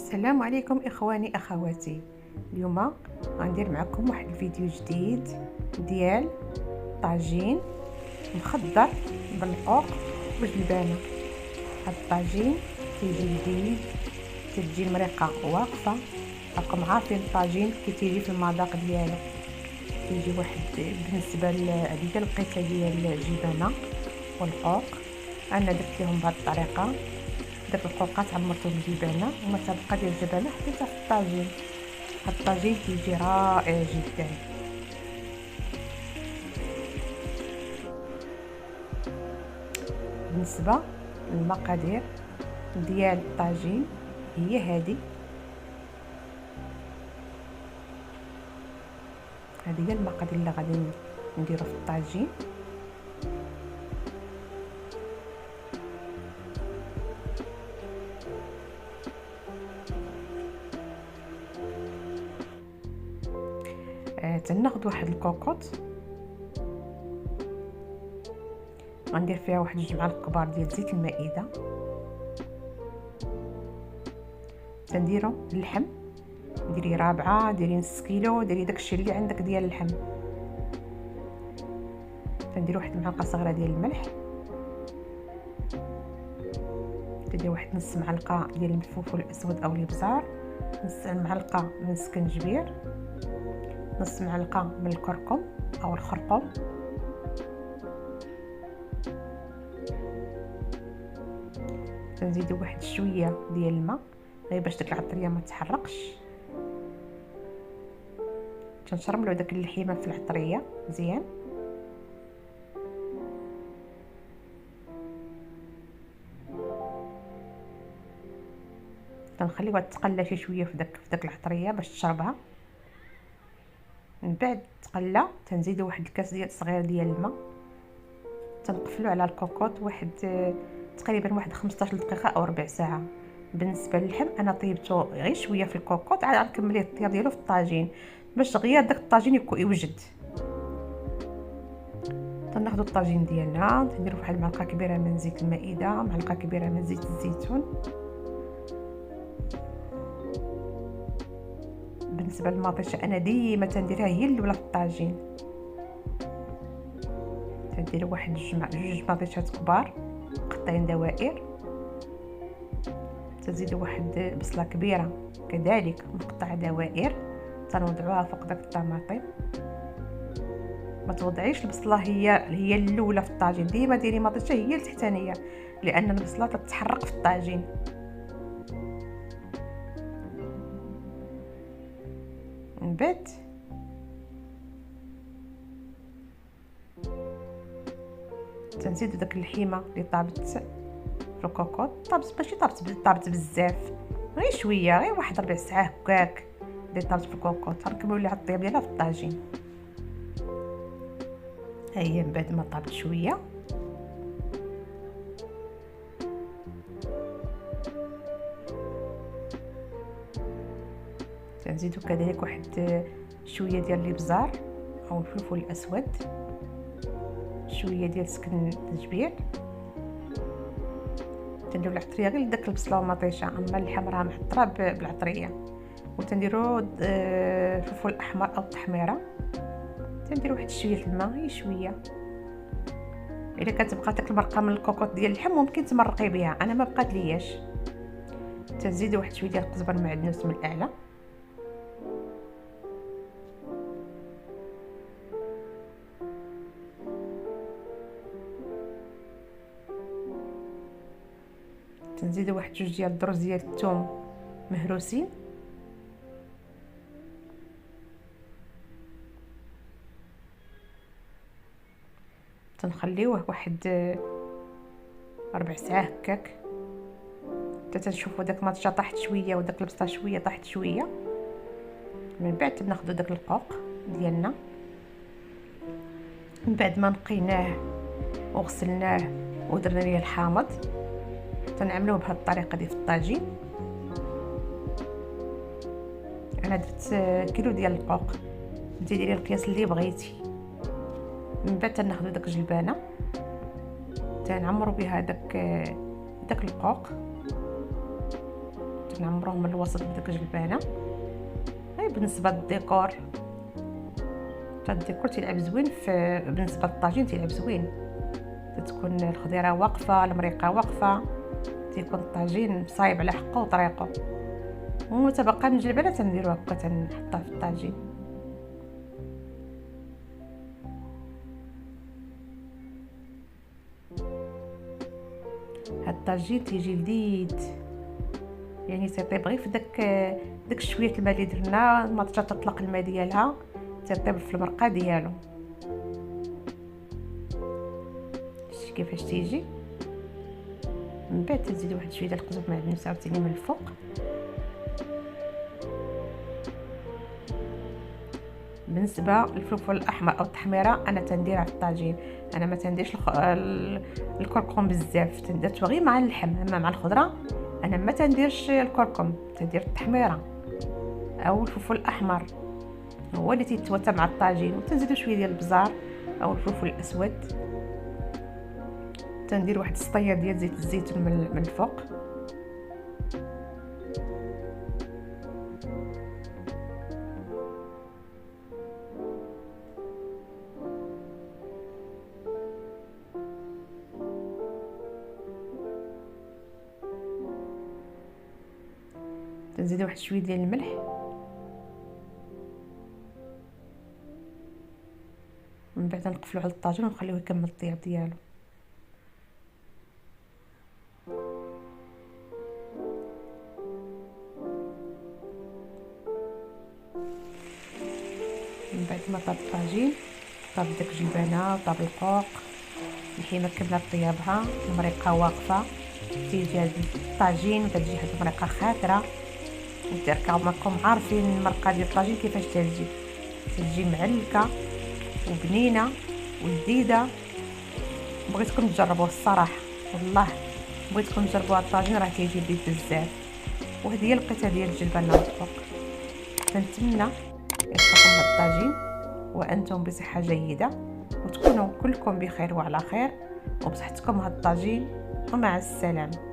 السلام عليكم اخواني اخواتي. اليوم غندير معكم واحد الفيديو جديد ديال طاجين مخضر بالقوق وجلبانه. هاد الطاجين تيجي لذيذ، تجي المريقه واقفه. راكم عارفين الطاجين كي تيجي في المذاق ديالو تيجي واحد. بالنسبه لهذه القيته ديال الجبنه والقوق انا درت لهم بهذه الطريقه. درت القوقات عمرتهم بالجبنه وما تبقى ديال الجبنه حطيتها في الطاجين. هاد الطاجين تيجي رائع جدا. بالنسبه للمقادير ديال الطاجين هي هذه هي المقادير اللي غادي نديرو في الطاجين. تناخذ واحد الكوكوط غندير فيها واحد 2 معالق كبار ديال زيت المائده. تنديرو اللحم، ديري رابعه، ديري نص كيلو، ديري داكشي اللي عندك ديال اللحم. تندير واحد المعلقه صغيره ديال الملح، تدير واحد نص معلقه ديال الفلفل الاسود او الابزار، نص معلقه من السكنجبير، نص معلقه من الكركم او الخرقوم، تنزيدو واحد شويه ديال الماء غير باش داك العطريه ما تحرقش. تنشرملو داك اللحيمه في العطريه مزيان. تنخليوها تقلى شي شويه في داك العطريه باش تشربها. من بعد تقلى تنزيدو واحد الكاس ديال صغير ديال الماء، تنقفلو على الكوكوط واحد تقريبا واحد 15 دقيقه او ربع ساعه. بالنسبه للحم انا طيبته غير شويه في الكوكوط، عاد غنكمل الطياب ديالو في الطاجين باش غير داك الطاجين يوجد. تناخذوا الطاجين ديالنا نديرو واحد المعلقه كبيره من زيت المائده، معلقه كبيره من زيت الزيتون. بالنسبه للمطيشه انا ديما تنديرها هي الاولى في الطاجين. تنديروا واحد 2 مطيشات كبار مقطعين دوائر. تزيدوا واحد بصله كبيره كذلك مقطعه دوائر، تنوضعوها فوق داك الطماطم. ما توضعيش البصله هي الاولى في الطاجين، ديما ديري مطيشه هي التحتانيه لان البصله تتحرق في الطاجين. من بعد تنزيدو داك اللحيمه اللي طابت في الكوكوط. طابت ماشي طابت بزاف، غير شويه، غير واحد ربع ساعه هكاك اللي طابت في الكوكوط. غنكملوا ليها الطياب ديالها في الطاجين. ها هي من بعد ما طابت شويه تنزيدو كذلك واحد شويه ديال الابزار او الفلفل الاسود، شويه ديال السكنجبير. تنديروا العطريه غير لداك البصله والمطيشه، اما اللحم راه محضره بالعطريه. وتنديروا الفلفل الاحمر او التحميره. تنديروا واحد شويه الماء غير شويه. الا كتبقى داك المرقه من الكوكوط ديال اللحم ممكن تمرقي بها، انا ما بقات لياش. تنزيدوا واحد شويه ديال القزبر معدنوس من الاعلى. تنزيدوا واحد 2 ديال الدروس ديال الثوم مهروسين. تنخليوه واحد ربع ساعه هكاك حتى تنشوفوا داك المطيشه طاحت شويه وداك البصله شويه طاحت شويه. من بعد تناخذوا داك القوق ديالنا من بعد ما نقيناه وغسلناه ودرنا ليه الحامض. تنعملوه بهذه الطريقه دي في الطاجين. انا درت كيلو ديال القوق، انت ديري القياس اللي بغيتي. من بعد تناخذوا داك الجلبانه تنعمروا بها داك القوق، نعمروهم من الوسط بديك جلبانه. بالنسبه للديكور، الديكور تيلعب زوين بالنسبه للطاجين، تيلعب زوين، تتكون الخضيره واقفه، المريقه واقفه، تيكون الطاجين صايب على حقه وطريقه. ومتبقى من الجلبانه تنديروها هكا تنحطها في الطاجين. هاد الطاجين تيجي لذيذ، يعني تيطيب غير في داك شويه الماء اللي درنا، ما تطلق الماء ديالها تيطيب في المرقه ديالو. شتي كيفاش تيجي. من بعد تزيد واحد شويه ديال القزبر معدنوس عاوتاني من الفوق. بالنسبه للفلفل الاحمر او التحميره انا تنديرها في الطاجين، انا ما تنديرش الكركم بزاف، درتو غير مع اللحم. اما مع الخضره انا ما تنديرش الكركم، تندير التحميره او الفلفل الاحمر، هو اللي تيتواتى مع الطاجين. وتنزيدو شويه ديال البزار او الفلفل الاسود. تندير واحد السطيه ديال زيت الزيتون من الفوق. تنزيد واحد شويه ديال الملح. من بعد نقفلو على الطاجين ونخليوه يكمل الطياب ديالو. من بعد ما طاب الطاجين، طاب داك الجلبانه، طاب القوق، الحيمه كملات طيابها، المريقه واقفه، تيجي هاد الطاجين وتجي هاد المريقه خاتره. راكم عارفين المرقه ديال الطاجين كيفاش تجي معلكه وبنينه ولذيذه. بغيتكم تجربوه الصراحه، والله بغيتكم تجربوا هاد الطاجين، راه كيجي لذيذ بزاف. وهذه هي القطعه ديال الجلبانه الفوق. كنتمنى يعجبكم هاد الطاجين وانتم بصحه جيده، وتكونوا كلكم بخير وعلى خير، وبصحتكم هاد الطاجين، ومع السلامه.